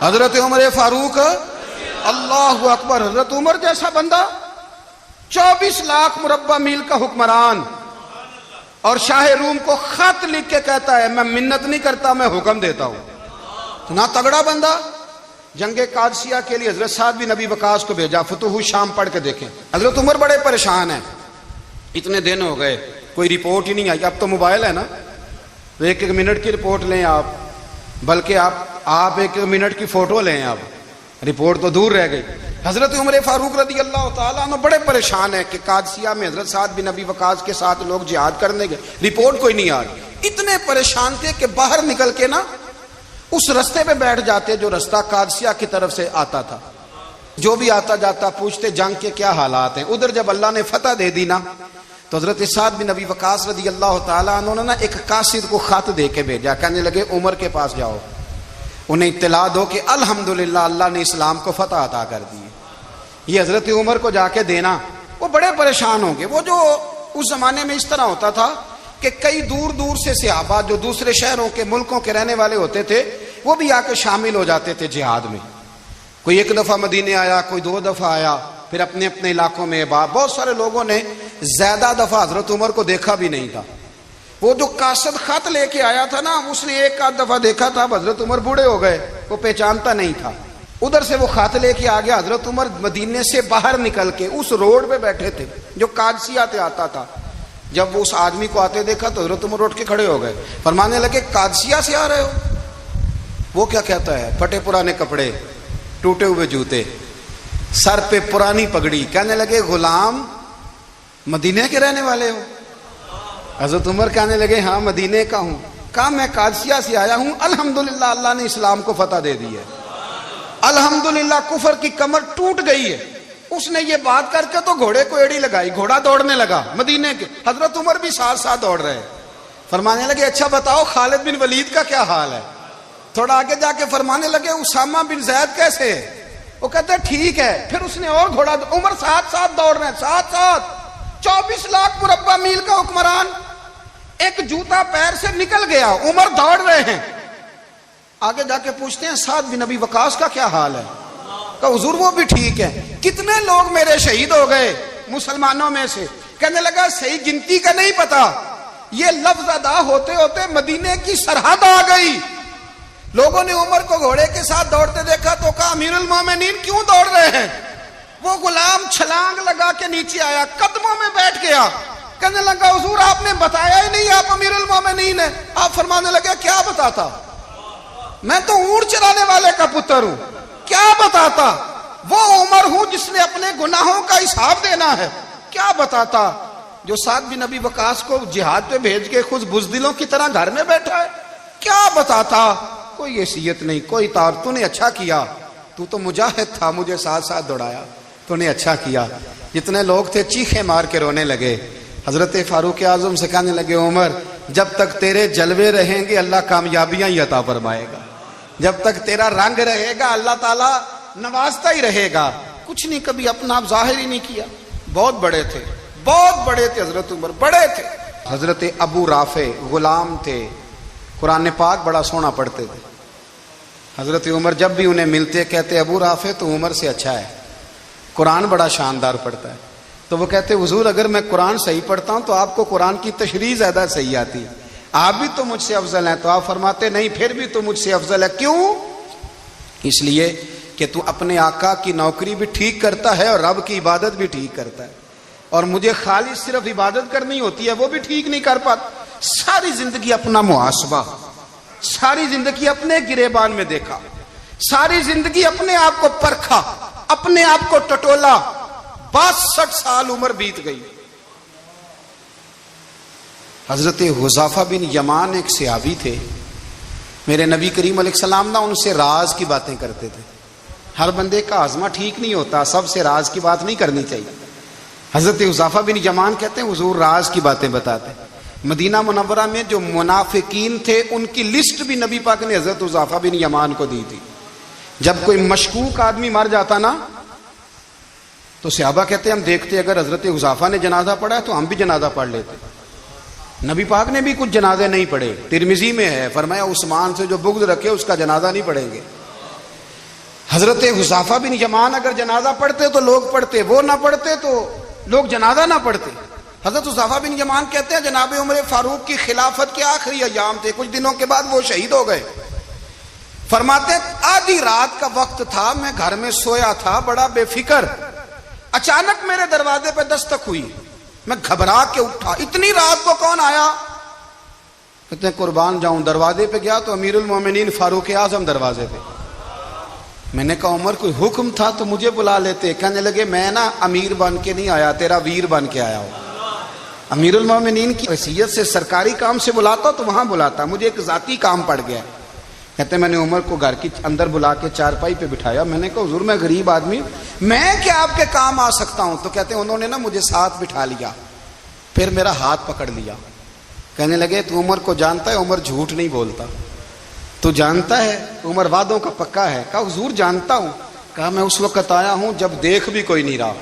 حضرت عمر فاروق اللہ اکبر. حضرت عمر جیسا بندہ 24 لاکھ مربع میل کا حکمران اور شاہ روم کو خط لکھ کے کہتا ہے میں منت نہیں کرتا میں حکم دیتا ہوں. اتنا تگڑا بندہ. جنگ قادسیہ کے لیے حضرت سعد بن ابی وقاص کو بھیجا. فتوح شام پڑھ کے دیکھیں. حضرت عمر بڑے پریشان ہیں. اتنے دن ہو گئے کوئی رپورٹ ہی نہیں آئی. اب تو موبائل ہے نا, ایک ایک منٹ کی رپورٹ لیں آپ, بلکہ آپ ایک منٹ کی فوٹو لیں. آپ رپورٹ تو دور رہ گئی. حضرت عمر فاروق رضی اللہ تعالیٰ عنہ بڑے پریشان ہیں کہ قادسیہ میں حضرت سعد بن ابی وقاص کے ساتھ لوگ جہاد کرنے گئے, رپورٹ کوئی نہیں آ رہی. اتنے پریشان تھے کہ باہر نکل کے نا اس رستے پہ بیٹھ جاتے جو رستہ قادسیہ کی طرف سے آتا تھا. جو بھی آتا جاتا پوچھتے جنگ کے کیا حالات ہیں. ادھر جب اللہ نے فتح دے دی نا تو حضرت سعد بن ابی وقاص رضی اللہ تعالیٰ عنہ نے نا ایک قاصد کو خط دے کے بھیجا. کہنے لگے عمر کے پاس جاؤ, انہیں اطلاع دو کہ الحمدللہ اللہ نے اسلام کو فتح عطا کر دی. یہ حضرت عمر کو جا کے دینا. وہ بڑے پریشان ہوں گے. وہ جو اس زمانے میں اس طرح ہوتا تھا کہ کئی دور دور سے صحابہ جو دوسرے شہروں کے ملکوں کے رہنے والے ہوتے تھے وہ بھی آ کے شامل ہو جاتے تھے جہاد میں. کوئی ایک دفعہ مدینے آیا, کوئی 2 دفعہ آیا, پھر اپنے اپنے علاقوں میں. بہت سارے لوگوں نے زیادہ دفعہ حضرت عمر کو دیکھا بھی نہیں تھا. وہ جو قاصد خط لے کے آیا تھا نا اس نے ایک آدھ دفعہ دیکھا تھا. حضرت عمر بوڑھے ہو گئے, وہ پہچانتا نہیں تھا. ادھر سے وہ خط لے کے آ گیا. حضرت عمر مدینے سے باہر نکل کے اس روڈ پہ بیٹھے تھے جو قادسیہ سے آتا تھا. جب وہ اس آدمی کو آتے دیکھا تو حضرت عمر اٹھ کے کھڑے ہو گئے, فرمانے لگے قادسیہ سے آ رہے ہو؟ وہ کیا کہتا ہے, پھٹے پرانے کپڑے, ٹوٹے ہوئے جوتے, سر پہ پرانی پگڑی. کہنے لگے غلام مدینے کے رہنے والے ہو؟ حضرت عمر کہنے لگے ہاں مدینے کا ہوں. کہا میں قادسیہ سے آیا ہوں, الحمدللہ اللہ نے اسلام کو فتح دے دی ہے, الحمدللہ کفر کی کمر ٹوٹ گئی ہے. اس نے یہ بات کر کے تو گھوڑے کو ایڑی لگائی, گھوڑا دوڑنے لگا مدینے کے. حضرت عمر بھی ساتھ ساتھ دوڑ رہے. فرمانے لگے اچھا بتاؤ خالد بن ولید کا کیا حال ہے؟ تھوڑا آگے جا کے فرمانے لگے اسامہ بن زید کیسے ہے؟ وہ کہتے ہیں ٹھیک ہے. پھر اس نے اور گھوڑا. عمر ساتھ ساتھ دوڑ رہے ہیں, ساتھ ساتھ. 24 لاکھ مربع میل کا حکمران, ایک جوتا پیر سے نکل گیا, عمر دوڑ رہے ہیں. آگے جا کے پوچھتے ہیں سعد بن ابی وقاص کا کیا حال ہے؟ کہ حضور وہ بھی ٹھیک ہے. کتنے لوگ میرے شہید ہو گئے مسلمانوں میں سے؟ کہنے لگا صحیح گنتی کا نہیں پتا. یہ لفظ ادا ہوتے ہوتے مدینے کی سرحد آ گئی. لوگوں نے عمر کو گھوڑے کے ساتھ دوڑتے دیکھا تو کہا امیر المومنین کیوں دوڑ رہے ہیں؟ وہ غلام چھلانگ لگا کے نیچے آیا, قدموں میں بیٹھ گیا. کہنے لگا حضور آپ نے بتایا ہی نہیں آپ امیر المومنین ہیں. آپ فرمانے لگے کیا بتاتا, میں تو اونٹ چرانے والے کا پتر ہوں, کیا بتاتا. وہ عمر ہوں جس نے اپنے گناہوں کا حساب دینا ہے. کیا بتاتا جو سعد بن ابی وقاص کو جہاد پہ بھیج کے خود بزدلوں کی طرح گھر میں بیٹھا ہے. کیا بتاتا. کوئی حیثیت نہیں, کوئی تار. تو نے اچھا کیا, تو مجاہد تھا, مجھے ساتھ ساتھ دوڑایا, تو نے اچھا کیا. جتنے لوگ تھے چیخے مار کے رونے لگے. حضرت فاروق اعظم سے کہنے لگے عمر جب تک تیرے جلوے رہیں گے اللہ کامیابیاں ہی عطا فرمائے گا, جب تک تیرا رنگ رہے گا اللہ تعالیٰ نوازتا ہی رہے گا. کچھ نہیں کبھی اپنا آپ ظاہر ہی نہیں کیا. بہت بڑے تھے, بہت بڑے تھے حضرت عمر, بڑے تھے. حضرت ابو رافع غلام تھے, قرآن پاک بڑا سونا پڑھتے تھے. حضرت عمر جب بھی انہیں ملتے کہتے ابو رافع تو عمر سے اچھا ہے, قرآن بڑا شاندار پڑھتا ہے. تو وہ کہتے حضور اگر میں قرآن صحیح پڑھتا ہوں تو آپ کو قرآن کی تشریح زیادہ صحیح آتی ہے, آپ بھی تو مجھ سے افضل ہیں. تو آپ فرماتے نہیں پھر بھی تو مجھ سے افضل ہے. کیوں؟ اس لیے کہ تو اپنے آقا کی نوکری بھی ٹھیک کرتا ہے اور رب کی عبادت بھی ٹھیک کرتا ہے, اور مجھے خالص صرف عبادت کرنی ہوتی ہے وہ بھی ٹھیک نہیں کر پاتا. ساری زندگی اپنا محاسبہ, ساری زندگی اپنے گریبان میں دیکھا, ساری زندگی اپنے آپ کو پرکھا, اپنے آپ کو ٹٹولا. 62 سال عمر بیت گئی. حضرت حذیفہ بن یمان ایک صحابی تھے, میرے نبی کریم علیہ السلام نا ان سے راز کی باتیں کرتے تھے. ہر بندے کا ہاضمہ ٹھیک نہیں ہوتا, سب سے راز کی بات نہیں کرنی چاہیے. حضرت حذیفہ بن یمان کہتے ہیں حضور راز کی باتیں بتاتے. مدینہ منورہ میں جو منافقین تھے ان کی لسٹ بھی نبی پاک نے حضرت حذیفہ بن یمان کو دی تھی. جب کوئی مشکوک آدمی مر جاتا نا تو صحابہ کہتے ہیں ہم دیکھتے اگر حضرت حذیفہ نے جنازہ پڑھا ہے تو ہم بھی جنازہ پڑھ لیتے. نبی پاک نے بھی کچھ جنازے نہیں پڑھے. ترمذی میں ہے فرمایا عثمان سے جو بغض رکھے اس کا جنازہ نہیں پڑھیں گے. حضرت حذیفہ بن یمان اگر جنازہ پڑھتے تو لوگ پڑھتے، وہ نہ پڑھتے تو لوگ جنازہ نہ پڑھتے۔ حضرت حذیفہ بن یمان کہتے ہیں جناب عمر فاروق کی خلافت کے آخری ایام تھے، کچھ دنوں کے بعد وہ شہید ہو گئے۔ فرماتے آدھی رات کا وقت تھا، میں گھر میں سویا تھا بڑا بے فکر، اچانک میرے دروازے پہ دستک ہوئی، میں گھبرا کے اٹھا، اتنی رات کو کون آیا؟ کہتے ہیں قربان جاؤں، دروازے پہ گیا تو امیر المومنین فاروق اعظم دروازے پہ۔ میں نے کہا عمر کوئی حکم تھا تو مجھے بلا لیتے۔ کہنے لگے میں نا امیر بن کے نہیں آیا، تیرا ویر بن کے آیا ہوں۔ امیر المومنین کی حیثیت سے سرکاری کام سے بلاتا تو وہاں بلاتا، مجھے ایک ذاتی کام پڑ گیا۔ کہتے ہیں میں نے عمر کو گھر کی اندر بلا کے چارپائی پہ بٹھایا، میں نے کہا حضور میں غریب آدمی، میں کیا آپ کے کام آ سکتا ہوں؟ تو کہتے ہیں انہوں نے نا مجھے ساتھ بٹھا لیا، پھر میرا ہاتھ پکڑ لیا، کہنے لگے تو عمر کو جانتا ہے؟ عمر جھوٹ نہیں بولتا۔ تو جانتا ہے؟ عمر وعدوں کا پکا ہے۔ کہا حضور جانتا ہوں۔ کہا میں اس وقت آیا ہوں جب دیکھ بھی کوئی نہیں رہا۔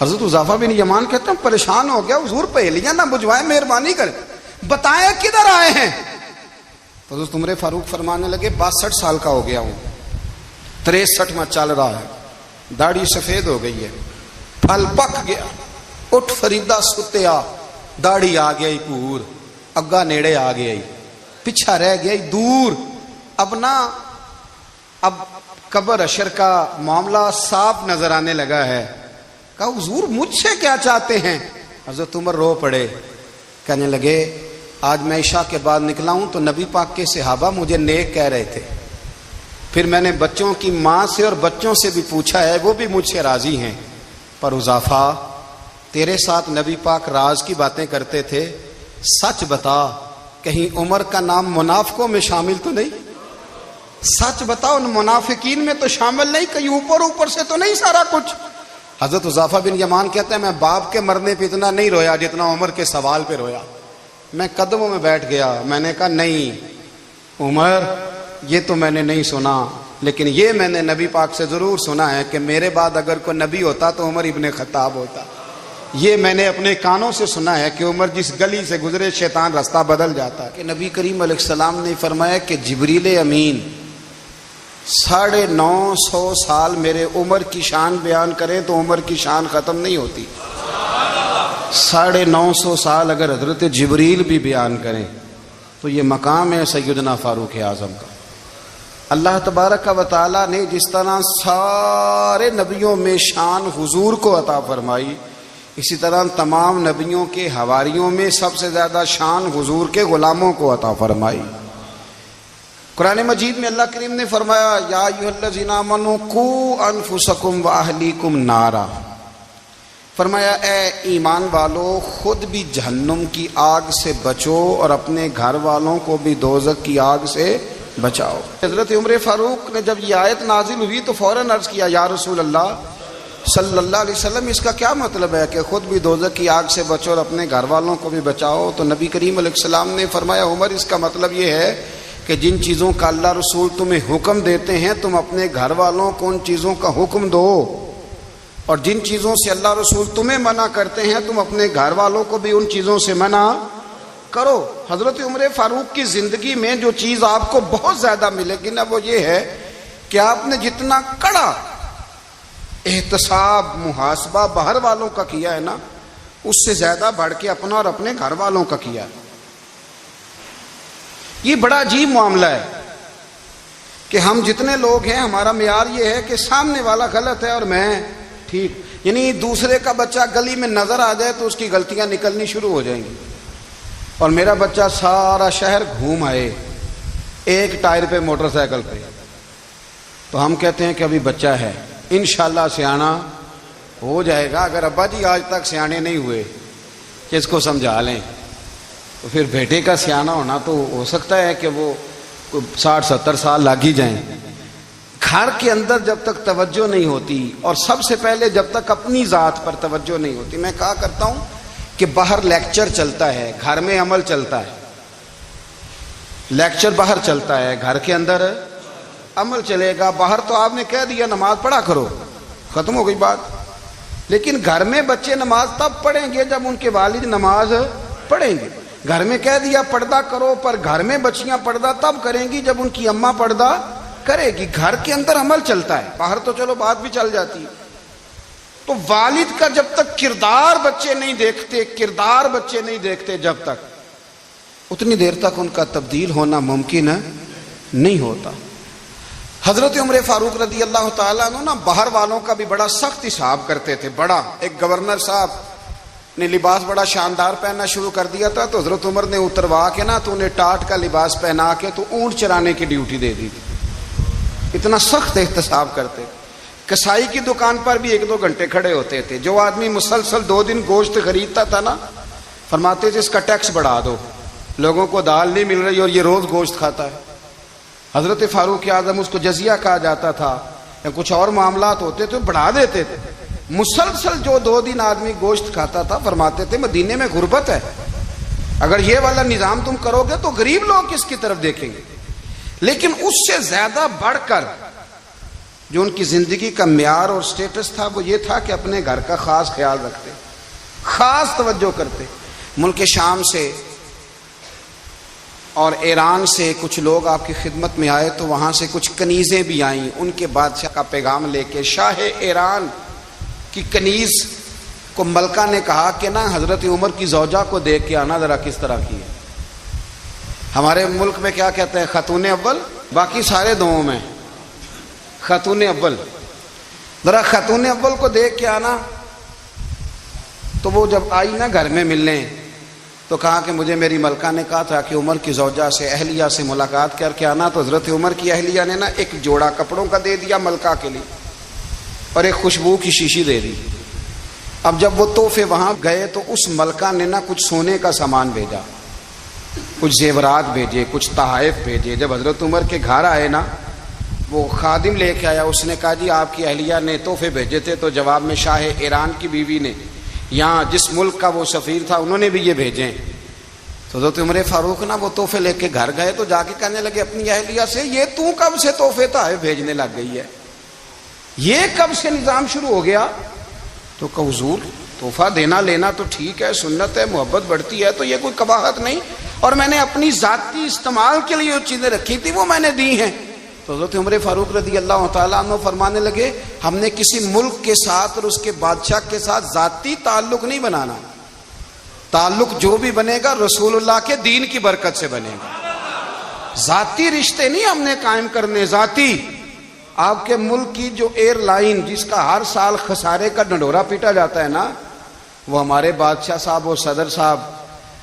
حضرت حذیفہ بن یمان کہتے ہیں پریشان ہو گیا، حضور پہلیاں نہ بجھوائے، مہربانی کر بتائیں کدھر آئے ہیں؟ تو حضرت عمر فاروق فرمانے لگے 62 سال کا ہو گیا ہوں، 63 میں چل رہا ہے، داڑھی سفید ہو گئی ہے، پھل پک گیا، اٹھ فریدا ستیا، داڑھی آ گئی پور، اگا نیڑے آ گئی، پیچھا رہ گئی دور، اب قبر اشر کا معاملہ صاف نظر آنے لگا ہے۔ کہا حضور مجھ سے کیا چاہتے ہیں؟ حضرت عمر رو پڑے، کہنے لگے آج میں عشاء کے بعد نکلا ہوں تو نبی پاک کے صحابہ مجھے نیک کہہ رہے تھے، پھر میں نے بچوں کی ماں سے اور بچوں سے بھی پوچھا ہے، وہ بھی مجھ سے راضی ہیں، پر حذیفہ تیرے ساتھ نبی پاک راز کی باتیں کرتے تھے، سچ بتا کہیں عمر کا نام منافقوں میں شامل تو نہیں؟ سچ بتا ان منافقین میں تو شامل نہیں، کہیں اوپر سے تو نہیں سارا کچھ؟ حضرت حذیفہ بن یمان کہتے ہیں میں باپ کے مرنے پہ اتنا نہیں رویا جتنا عمر کے سوال پہ رویا۔ میں قدموں میں بیٹھ گیا، میں نے کہا نہیں عمر یہ تو میں نے نہیں سنا، لیکن یہ میں نے نبی پاک سے ضرور سنا ہے کہ میرے بعد اگر کوئی نبی ہوتا تو عمر ابن خطاب ہوتا۔ یہ میں نے اپنے کانوں سے سنا ہے کہ عمر جس گلی سے گزرے شیطان رستہ بدل جاتا ہے۔ کہ نبی کریم علیہ السلام نے فرمایا کہ جبریل امین 950 سال میرے عمر کی شان بیان کریں تو عمر کی شان ختم نہیں ہوتی۔ 950 سال اگر حضرت جبریل بھی بیان کریں تو یہ مقام ہے سیدنا فاروق اعظم کا۔ اللہ تبارک و تعالیٰ نے جس طرح سارے نبیوں میں شان حضور کو عطا فرمائی، اسی طرح تمام نبیوں کے حواریوں میں سب سے زیادہ شان حضور کے غلاموں کو عطا فرمائی۔ قرآن مجید میں اللہ کریم نے فرمایا یا ایھا الذین آمنوا قوا انفسکم واہلیکم نارا، فرمایا اے ایمان والو خود بھی جہنم کی آگ سے بچو اور اپنے گھر والوں کو بھی دوزخ کی آگ سے بچاؤ۔ حضرت عمر فاروق نے جب یہ آیت نازل ہوئی تو فوراً عرض کیا یا رسول اللہ صلی اللہ علیہ وسلم اس کا کیا مطلب ہے کہ خود بھی دوزخ کی آگ سے بچو اور اپنے گھر والوں کو بھی بچاؤ؟ تو نبی کریم علیہ السلام نے فرمایا عمر اس کا مطلب یہ ہے کہ جن چیزوں کا اللہ رسول تمہیں حکم دیتے ہیں تم اپنے گھر والوں کو ان چیزوں کا حکم دو، اور جن چیزوں سے اللہ رسول تمہیں منع کرتے ہیں تم اپنے گھر والوں کو بھی ان چیزوں سے منع کرو۔ حضرت عمر فاروق کی زندگی میں جو چیز آپ کو بہت زیادہ ملے گی نا وہ یہ ہے کہ آپ نے جتنا کڑا احتساب محاسبہ باہر والوں کا کیا ہے نا، اس سے زیادہ بڑھ کے اپنا اور اپنے گھر والوں کا کیا ہے۔ یہ بڑا عجیب معاملہ ہے کہ ہم جتنے لوگ ہیں ہمارا معیار یہ ہے کہ سامنے والا غلط ہے اور میں ٹھیک، یعنی دوسرے کا بچہ گلی میں نظر آ جائے تو اس کی غلطیاں نکلنی شروع ہو جائیں گی، اور میرا بچہ سارا شہر گھوم آئے ایک ٹائر پہ موٹر سائیکل پہ تو ہم کہتے ہیں کہ ابھی بچہ ہے، انشاءاللہ سیانا ہو جائے گا۔ اگر ابا جی آج تک سیانے نہیں ہوئے کہ اس کو سمجھا لیں تو پھر بیٹے کا سیانا ہونا تو ہو سکتا ہے کہ وہ 60-70 سال لگ ہی جائیں۔ گھر کے اندر جب تک توجہ نہیں ہوتی، اور سب سے پہلے جب تک اپنی ذات پر توجہ نہیں ہوتی، میں کہا کرتا ہوں کہ باہر لیکچر چلتا ہے گھر میں عمل چلتا ہے، لیکچر باہر چلتا ہے گھر کے اندر عمل چلے گا۔ باہر تو آپ نے کہہ دیا نماز پڑھا کرو، ختم ہو گئی بات، لیکن گھر میں بچے نماز تب پڑھیں گے جب ان کے والد نماز پڑھیں گے۔ گھر میں کہہ دیا پردہ کرو، پر گھر میں بچیاں پردہ تب کریں گی جب ان کی اماں پردہ کرے گی. گھر کے اندر عمل چلتا ہے, باہر تو چلو بات بھی چل جاتی ہے. تو والد کا جب تک کردار بچے نہیں دیکھتے جب تک, اتنی دیر تک ان کا تبدیل ہونا ممکن نہیں ہوتا. حضرت عمر فاروق رضی اللہ تعالیٰ عنہ نا باہر والوں کا بھی بڑا سخت حساب کرتے تھے. بڑا ایک گورنر صاحب نے لباس بڑا شاندار پہننا شروع کر دیا تھا, تو حضرت عمر نے اتروا کے نا تو انہیں ٹاٹ کا لباس پہنا کے تو اونٹ چرانے کی ڈیوٹی دے دی تھی. اتنا سخت احتساب کرتے. کسائی کی دکان پر بھی 1-2 گھنٹے کھڑے ہوتے تھے. جو آدمی مسلسل 2 دن گوشت خریدتا تھا نا, فرماتے تھے اس کا ٹیکس بڑھا دو, لوگوں کو دال نہیں مل رہی اور یہ روز گوشت کھاتا ہے. حضرت فاروق اعظم, اس کو جزیہ کہا جاتا تھا, یا کچھ اور معاملات ہوتے تھے بڑھا دیتے تھے. مسلسل جو 2 دن آدمی گوشت کھاتا تھا, فرماتے تھے مدینے میں غربت ہے, اگر یہ والا نظام تم کرو گے تو غریب لوگ کس کی طرف دیکھیں گے. لیکن اس سے زیادہ بڑھ کر جو ان کی زندگی کا معیار اور سٹیٹس تھا وہ یہ تھا کہ اپنے گھر کا خاص خیال رکھتے, خاص توجہ کرتے. ملک شام سے اور ایران سے کچھ لوگ آپ کی خدمت میں آئے, تو وہاں سے کچھ کنیزیں بھی آئیں ان کے بادشاہ کا پیغام لے کے. شاہ ایران کی کنیز کو ملکہ نے کہا کہ نا حضرت عمر کی زوجہ کو دیکھ کے آنا ذرا کس طرح کی ہے. ہمارے ملک میں کیا کہتے ہیں, خاتون اول, باقی سارے دوؤں میں خاتون اول. ذرا خاتون اول کو دیکھ کے آنا. تو وہ جب آئی نا گھر میں ملنے, تو کہا کہ مجھے میری ملکہ نے کہا تھا کہ عمر کی زوجہ سے, اہلیہ سے ملاقات کر کے آنا. تو حضرت عمر کی اہلیہ نے نا ایک جوڑا کپڑوں کا دے دیا ملکہ کے لیے, اور ایک خوشبو کی شیشی دے دی. اب جب وہ تحفے وہاں گئے تو اس ملکہ نے نا کچھ سونے کا سامان بھیجا, کچھ زیورات بھیجے, کچھ تحائف بھیجے. جب حضرت عمر کے گھر آئے نا, وہ خادم لے کے آیا, اس نے کہا جی آپ کی اہلیہ نے تحفے بھیجے تھے. تو جواب میں شاہ ایران کی بیوی نے, یہاں جس ملک کا وہ سفیر تھا, انہوں نے بھی یہ بھیجے. تو حضرت عمر فاروق نا وہ تحفے لے کے گھر گئے, تو جا کے کہنے لگے اپنی اہلیہ سے, یہ تو کب سے تحفے تحائف بھیجنے لگ گئی ہے, یہ کب سے نظام شروع ہو گیا؟ تو کہ حضور تحفہ دینا لینا تو ٹھیک ہے, سنت ہے, محبت بڑھتی ہے, تو یہ کوئی قباحت نہیں, اور میں نے اپنی ذاتی استعمال کے لیے جو چیزیں رکھی تھی وہ میں نے دی ہیں. تو حضرت عمر فاروق رضی اللہ تعالیٰ عنہ فرمانے لگے, ہم نے کسی ملک کے ساتھ اور اس کے بادشاہ کے ساتھ ذاتی تعلق نہیں بنانا, تعلق جو بھی بنے گا رسول اللہ کے دین کی برکت سے بنے گا. ذاتی رشتے نہیں ہم نے قائم کرنے. ذاتی آپ کے ملک کی جو ایئر لائن جس کا ہر سال خسارے کا ڈنڈورا پیٹا جاتا ہے نا, وہ ہمارے بادشاہ صاحب اور صدر صاحب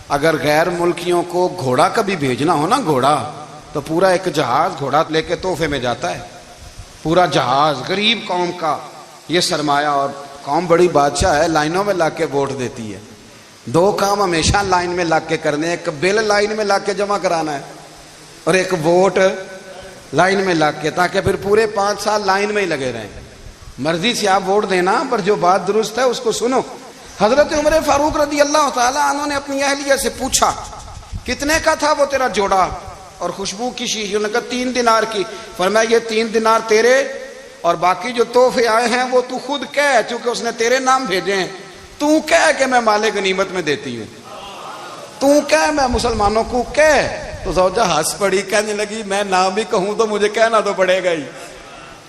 اگر غیر ملکیوں کو گھوڑا کبھی بھیجنا ہو نا, گھوڑا, تو پورا ایک جہاز گھوڑا لے کے تحفے میں جاتا ہے, پورا جہاز. غریب قوم کا یہ سرمایہ, اور قوم بڑی بادشاہ ہے, لائنوں میں لگ کے ووٹ دیتی ہے. 2 کام ہمیشہ لائن میں لگ کے کرنے, ایک بل لائن میں لگ کے جمع کرانا ہے, اور ایک ووٹ لائن میں لگ کے, تاکہ پھر پورے 5 سال لائن میں ہی لگے رہیں. مرضی سے آپ ووٹ دینا, پر جو بات درست ہے اس کو سنو. حضرت عمر فاروق رضی اللہ تعالیٰ عنہ نے اپنی اہلیہ سے پوچھا کتنے کا تھا وہ تیرا جوڑا اور خوشبو کی شیشی؟ انہوں نے کہا 3 دینار کی. فرمایا یہ 3 دینار تیرے, اور باقی جو تحفے آئے ہیں وہ تو خود کہہ, چونکہ اس نے تیرے نام بھیجے ہیں, تو کہہ کہ میں مال غنیمت میں دیتی ہوں, تو کہہ میں مسلمانوں کو کہہ. تو زوجہ ہنس پڑی, کہنے لگی میں نہ بھی کہوں تو مجھے کہنا تو پڑے گا ہی,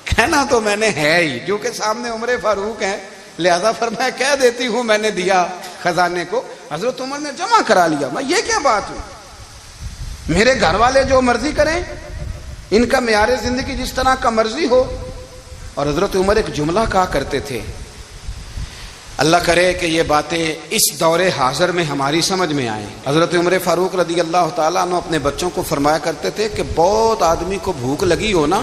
کہنا تو میں نے ہے ہی, جو کہ سامنے عمر فاروق ہیں, لہذا فرمایا کہہ دیتی ہوں میں نے دیا خزانے کو. حضرت عمر نے جمع کرا لیا. میں یہ کیا بات ہوئی, میرے گھر والے جو مرضی کریں, ان کا معیار زندگی جس طرح کا مرضی ہو. اور حضرت عمر ایک جملہ کہا کرتے تھے, اللہ کرے کہ یہ باتیں اس دور حاضر میں ہماری سمجھ میں آئیں. حضرت عمر فاروق رضی اللہ تعالیٰ عنہ اپنے بچوں کو فرمایا کرتے تھے کہ بہت آدمی کو بھوک لگی ہو نا,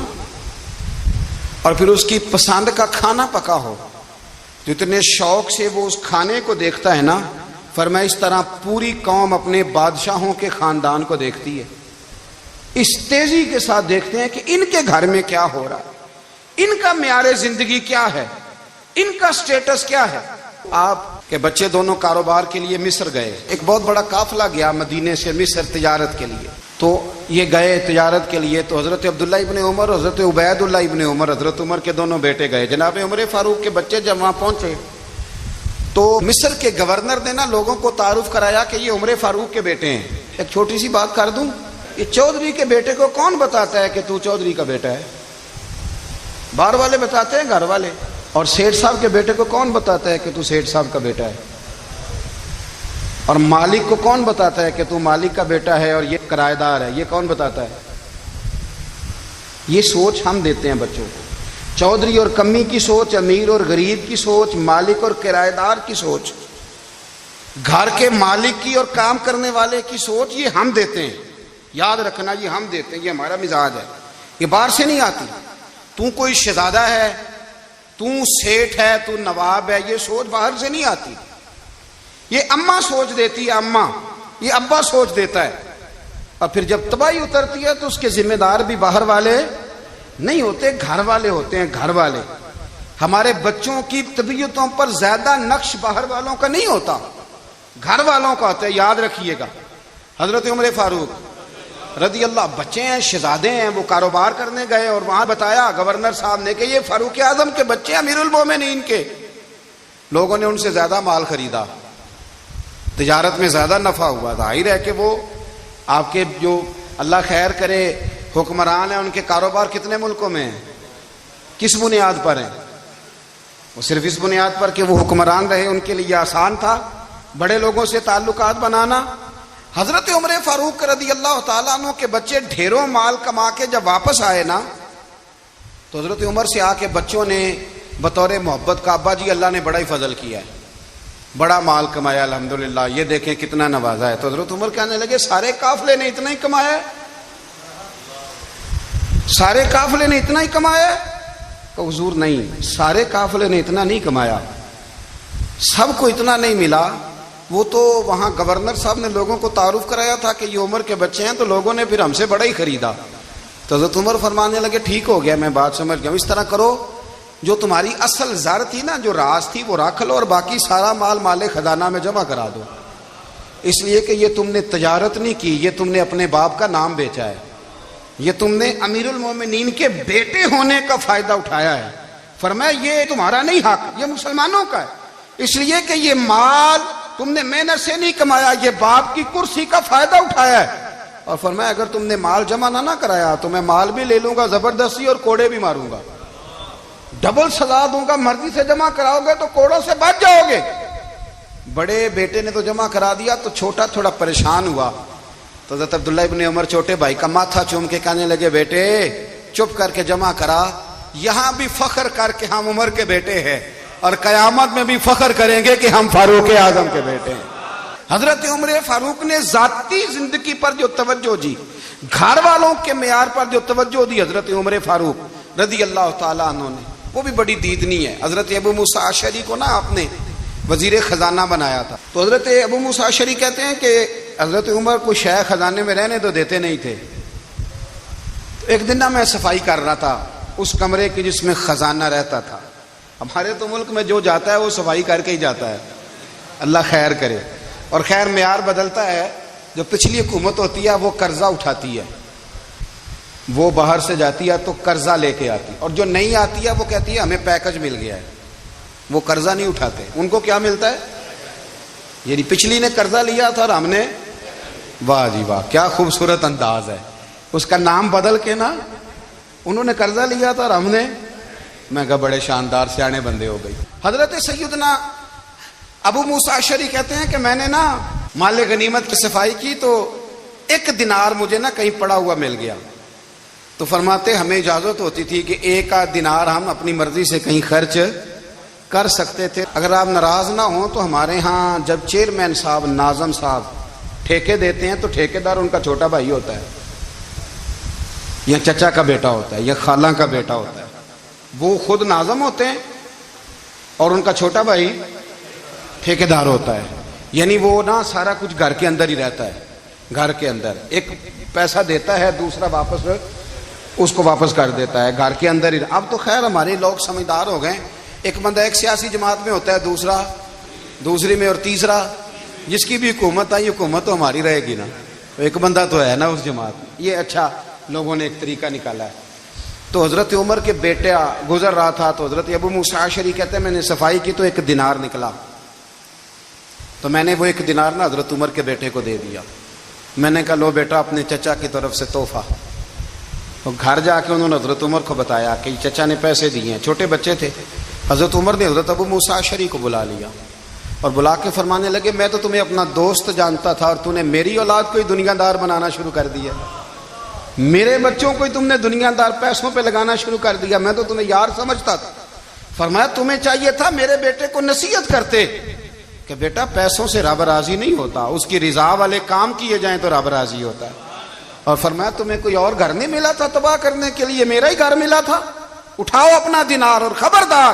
اور پھر اس کی پسند کا کھانا پکا ہو, تو اتنے شوق سے وہ اس کھانے کو دیکھتا ہے نا, فرمایا اس طرح پوری قوم اپنے بادشاہوں کے خاندان کو دیکھتی ہے, اس تیزی کے ساتھ دیکھتے ہیں کہ ان کے گھر میں کیا ہو رہا, ان کا معیار زندگی کیا ہے, ان کا سٹیٹس کیا ہے. آپ کے بچے دونوں کاروبار کے لیے مصر گئے, ایک بہت بڑا قافلہ گیا مدینے سے مصر تجارت کے لیے. تو یہ گئے تجارت کے لیے, تو حضرت عبداللہ ابن عمر, حضرت عبید اللہ ابن عمر, حضرت عمر کے دونوں بیٹے گئے. جناب عمر فاروق کے بچے جب وہاں پہنچے تو مصر کے گورنر نے نا لوگوں کو تعارف کرایا کہ یہ عمر فاروق کے بیٹے ہیں. ایک چھوٹی سی بات کر دوں, یہ چودھری کے بیٹے کو کون بتاتا ہے کہ تو چودھری کا بیٹا ہے؟ باہر والے بتاتے ہیں گھر والے. اور سیٹھ صاحب کے بیٹے کو کون بتاتا ہے کہ تو سیٹھ صاحب کا بیٹا ہے؟ اور مالک کو کون بتاتا ہے کہ تو مالک کا بیٹا ہے اور یہ کرایہ دار ہے؟ یہ کون بتاتا ہے؟ یہ سوچ ہم دیتے ہیں بچوں کو. چودھری اور کمی کی سوچ، امیر اور غریب کی سوچ، مالک اور کرایہ دار کی سوچ، گھر کے مالک کی اور کام کرنے والے کی سوچ، یہ ہم دیتے ہیں. یاد رکھنا، یہ ہم دیتے ہیں، یہ ہمارا مزاج ہے. یہ باہر سے نہیں آتی. تو کوئی شہزادہ ہے، تو سیٹھ ہے، تو نواب ہے، یہ سوچ باہر سے نہیں آتی. یہ اماں سوچ دیتی ہے، اماں. یہ ابا سوچ دیتا ہے. اور پھر جب تباہی اترتی ہے تو اس کے ذمہ دار بھی باہر والے نہیں ہوتے، گھر والے ہوتے ہیں. گھر والے. ہمارے بچوں کی طبیعتوں پر زیادہ نقش باہر والوں کا نہیں ہوتا، گھر والوں کا ہوتا ہے. یاد رکھیے گا. حضرت عمر فاروق رضی اللہ، بچے ہیں، شہزادے ہیں، وہ کاروبار کرنے گئے اور وہاں بتایا گورنر صاحب نے کہ یہ فاروق اعظم کے بچے، امیر المومنین کے. لوگوں نے ان سے زیادہ مال خریدا، تجارت میں زیادہ نفع ہوا. ظاہر ہے کہ وہ آپ کے جو اللہ خیر کرے حکمران ہیں، ان کے کاروبار کتنے ملکوں میں ہیں، کس بنیاد پر ہیں؟ وہ صرف اس بنیاد پر کہ وہ حکمران رہے، ان کے لیے آسان تھا بڑے لوگوں سے تعلقات بنانا. حضرت عمر فاروق رضی اللہ تعالیٰ عنہ کے بچے ڈھیروں مال کما کے جب واپس آئے نا، تو حضرت عمر سے آ کے بچوں نے بطور محبت کا، ابا جی اللہ نے بڑا ہی فضل کیا ہے، بڑا مال کمایا الحمدللہ، یہ دیکھیں کتنا نوازا ہے. تو حضرت عمر کہنے لگے سارے قافلے نے اتنا ہی کمایا ہے؟ سارے قافلے نے اتنا ہی کمایا ہے؟ کہ حضور نہیں، سارے قافلے نے اتنا نہیں کمایا، سب کو اتنا نہیں ملا. وہ تو وہاں گورنر صاحب نے لوگوں کو تعارف کرایا تھا کہ یہ عمر کے بچے ہیں، تو لوگوں نے پھر ہم سے بڑا ہی خریدا. تو حضرت عمر فرمانے لگے ٹھیک ہو گیا، میں بات سمجھ گیا. اس طرح کرو، جو تمہاری اصل زر تھی نا، جو راز تھی، وہ رکھ لو اور باقی سارا مال مال خزانہ میں جمع کرا دو. اس لیے کہ یہ تم نے تجارت نہیں کی، یہ تم نے اپنے باپ کا نام بیچا ہے، یہ تم نے امیر المومنین کے بیٹے ہونے کا فائدہ اٹھایا ہے. فرمایا یہ تمہارا نہیں حق، یہ مسلمانوں کا ہے. اس لیے کہ یہ مال تم نے محنت سے نہیں کمایا، یہ باپ کی کرسی کا فائدہ اٹھایا ہے. اور فرمایا اگر تم نے مال جمع نہ کرایا تو میں مال بھی لے لوں گا زبردستی اور کوڑے بھی ماروں گا، ڈبل سزا دوں گا. مرضی سے جمع کراؤ گے تو کوڑوں سے بچ جاؤ گے. بڑے بیٹے نے تو جمع کرا دیا، تو چھوٹا تھوڑا پریشان ہوا. تو حضرت عبداللہ ابن عمر چھوٹے بھائی کا ماتھا چوم کے کہنے لگے بیٹے چپ کر کے جمع کرا، یہاں بھی فخر کر کے ہم عمر کے بیٹے ہیں، اور قیامت میں بھی فخر کریں گے کہ ہم فاروق اعظم کے بیٹے ہیں. حضرت عمر فاروق نے ذاتی زندگی پر جو توجہ دی، گھر والوں کے معیار پر جو توجہ دی حضرت عمر فاروق رضی اللہ تعالیٰ عنہ نے، وہ بھی بڑی دیدنی ہے. حضرت ابو موسیٰ اشعری کو نا آپ نے وزیر خزانہ بنایا تھا. تو حضرت ابو موسیٰ اشعری کہتے ہیں کہ حضرت عمر کو شیخ خزانے میں رہنے تو دیتے نہیں تھے. ایک دن نا میں صفائی کر رہا تھا اس کمرے کی جس میں خزانہ رہتا تھا. ہمارے تو ملک میں جو جاتا ہے وہ صفائی کر کے ہی جاتا ہے، اللہ خیر کرے. اور خیر معیار بدلتا ہے. جو پچھلی حکومت ہوتی ہے وہ قرضہ اٹھاتی ہے، وہ باہر سے جاتی ہے تو قرضہ لے کے آتی، اور جو نہیں آتی ہے وہ کہتی ہے ہمیں پیکج مل گیا ہے. وہ قرضہ نہیں اٹھاتے. ان کو کیا ملتا ہے؟ یعنی پچھلی نے قرضہ لیا تھا اور ہم نے، واہ جی واہ کیا خوبصورت انداز ہے. اس کا نام بدل کے نا، انہوں نے قرضہ لیا تھا اور ہم نے، میں کہا بڑے شاندار سیانے بندے ہو گئی. حضرت سیدنا ابو موسیٰ اشعری کہتے ہیں کہ میں نے نا مال غنیمت کی صفائی کی تو 1 دینار مجھے نا کہیں پڑا ہوا مل گیا. تو فرماتے ہمیں اجازت ہوتی تھی کہ 1 دینار ہم اپنی مرضی سے کہیں خرچ کر سکتے تھے. اگر آپ ناراض نہ ہوں تو ہمارے ہاں جب چیئرمین صاحب، ناظم صاحب ٹھیکے دیتے ہیں تو ٹھیکیدار ان کا چھوٹا بھائی ہوتا ہے، یا چچا کا بیٹا ہوتا ہے، یا خالہ کا بیٹا ہوتا ہے. وہ خود ناظم ہوتے ہیں اور ان کا چھوٹا بھائی ٹھیکیدار ہوتا ہے. یعنی وہ نا سارا کچھ گھر کے اندر ہی رہتا ہے. گھر کے اندر ایک پیسہ دیتا ہے، دوسرا واپس اس کو واپس کر دیتا ہے، گھر کے اندر ہی. اب تو خیر ہمارے لوگ سمجھدار ہو گئے. ایک بندہ ایک سیاسی جماعت میں ہوتا ہے، دوسرا دوسری میں، اور تیسرا جس کی بھی حکومت آئی، حکومت تو ہماری رہے گی نا. ایک بندہ تو ہے نا اس جماعت میں. یہ اچھا لوگوں نے ایک طریقہ نکالا ہے. تو حضرت عمر کے بیٹا گزر رہا تھا تو حضرت ابو موسیٰ اشعری کہتے ہیں میں نے صفائی کی تو 1 دینار نکلا. تو میں نے وہ 1 دینار نا حضرت عمر کے بیٹے کو دے دیا. میں نے کہا لو بیٹا اپنے چچا کی طرف سے تحفہ. تو گھر جا کے انہوں نے حضرت عمر کو بتایا کہ چچا نے پیسے دیے ہیں، چھوٹے بچے تھے۔ حضرت عمر نے حضرت ابو موسیٰ اشعری کو بلا لیا اور بلا کے فرمانے لگے میں تو تمہیں اپنا دوست جانتا تھا اور تو نے میری اولاد کو ہی دنیا دار بنانا شروع کر دیا، میرے بچوں کو ہی تم نے دنیا دار پیسوں پہ لگانا شروع کر دیا، میں تو تمہیں یار سمجھتا تھا۔ فرمایا تمہیں چاہیے تھا میرے بیٹے کو نصیحت کرتے کہ بیٹا پیسوں سے رب راضی نہیں ہوتا، اس کی رضا والے کام کیے جائیں تو رب راضی ہوتا ہے۔ اور فرمایا تمہیں کوئی اور گھر نہیں ملا تھا تباہ کرنے کے لیے، میرا ہی گھر ملا تھا، اٹھاؤ اپنا دینار اور خبردار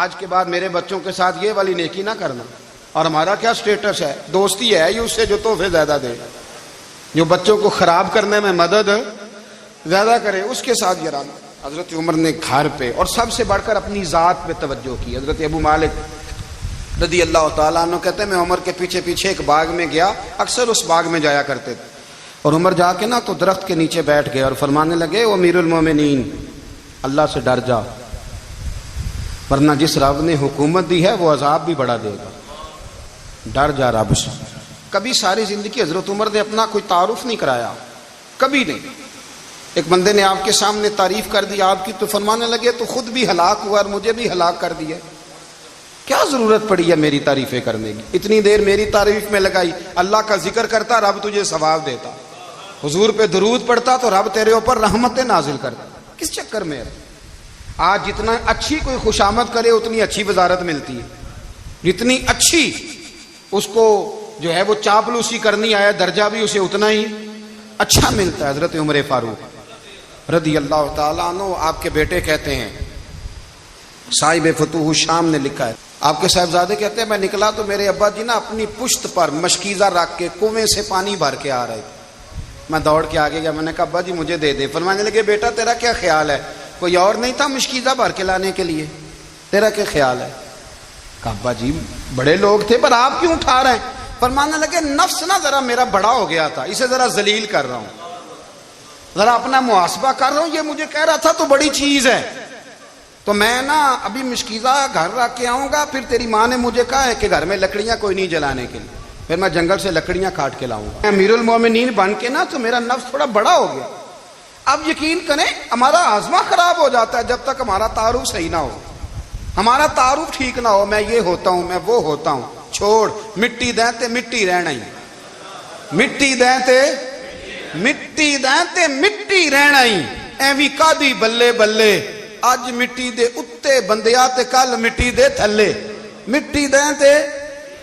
آج کے بعد میرے بچوں کے ساتھ یہ والی نیکی نہ کرنا۔ اور ہمارا کیا سٹیٹس ہے، دوستی ہے یہ اس سے جو تحفے زیادہ دے، جو بچوں کو خراب کرنے میں مدد زیادہ کرے اس کے ساتھ یہ رہنا۔ حضرت عمر نے گھر پہ اور سب سے بڑھ کر اپنی ذات پہ توجہ کی۔ حضرت ابو مالک رضی اللہ تعالیٰ عنہ کہتے ہیں میں عمر کے پیچھے پیچھے ایک باغ میں گیا، اکثر اس باغ میں جایا کرتے تھے، اور عمر جا کے نا تو درخت کے نیچے بیٹھ گئے اور فرمانے لگے او امیر المومنین اللہ سے ڈر جا، ورنہ جس رب نے حکومت دی ہے وہ عذاب بھی بڑا دے گا، ڈر جا رب سے۔ کبھی ساری زندگی حضرت عمر نے اپنا کوئی تعارف نہیں کرایا، کبھی نہیں۔ ایک بندے نے آپ کے سامنے تعریف کر دی آپ کی تو فرمانے لگے تو خود بھی ہلاک ہوا اور مجھے بھی ہلاک کر دیا، کیا ضرورت پڑی ہے میری تعریفیں کرنے کی، اتنی دیر میری تعریف میں لگائی، اللہ کا ذکر کرتا رب تجھے ثواب دیتا، حضور پہ درود پڑھتا تو رب تیرے اوپر رحمتیں نازل کرتا، کس چکر میں ہے؟ آج جتنا اچھی کوئی خوشامد کرے اتنی اچھی وزارت ملتی ہے، جتنی اچھی اس کو جو ہے وہ چاپلوسی کرنی آیا درجہ بھی اسے اتنا ہی اچھا ملتا ہے۔ حضرت عمر فاروق رضی اللہ تعالیٰ عنہ آپ کے بیٹے کہتے ہیں، صاحب فتوح الشام نے لکھا ہے، آپ کے صاحبزادے کہتے ہیں میں نکلا تو میرے ابا جی نا اپنی پشت پر مشکیزہ رکھ کے کنویں سے پانی بھر کے آ رہے تھے، میں دوڑ کے آگے گیا، میں نے کہا ابا جی مجھے دے دے۔ فرمانے لگے بیٹا تیرا کیا خیال ہے، کوئی اور نہیں تھا مشکیزہ بھر کے لانے کے لیے، تیرا کیا خیال ہے؟ کہا ابا جی بڑے لوگ تھے پر آپ کیوں اٹھا رہے ہیں؟ فرمانے لگے نفس نا ذرا میرا بڑا ہو گیا تھا، اسے ذرا ذلیل کر رہا ہوں، ذرا اپنا محاسبہ کر رہا ہوں، یہ مجھے کہہ رہا تھا تو بڑی چیز ہے، تو میں نا ابھی مشکیزہ گھر رکھ کے آؤں گا، پھر تیری ماں نے مجھے کہا ہے کہ گھر میں لکڑیاں کوئی نہیں جلانے کے لیے، پھر میں جنگل سے لکڑیاں کاٹ کے لاؤں گا، امیر المومنین بن کے نا تو میرا نفس تھوڑا بڑا ہو گیا۔ اب یقین کریں ہمارا ہاضمہ خراب ہو جاتا ہے جب تک ہمارا تعارف صحیح نہ ہو، ہمارا تعارف ٹھیک نہ ہو، میں یہ ہوتا ہوں میں وہ ہوتا ہوں، چھوڑ مٹی دیں تے مٹی رہنا ہی، مٹی دیں تے مٹی دیں تے مٹی رہنا ہی، ایویں کادی بلے بلے اج مٹی دے اتے بندیا تے کل مٹی دے تھلے، مٹی دیں تے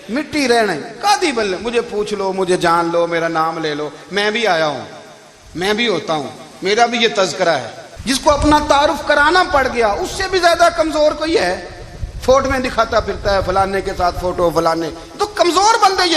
مٹی رہنا ہی، کادی بلے، مجھے پوچھ لو مجھے جان لو میرا نام لے لو، میں بھی آیا ہوں میں بھی ہوتا ہوں، میرا بھی یہ تذکرہ ہے۔ جس کو اپنا تعارف کرانا پڑ گیا اس سے بھی زیادہ کمزور کوئی ہے، فوٹو میں دکھاتا پھرتا ہے فلانے کے ساتھ فوٹو فلانے، تو کمزور بندے یہ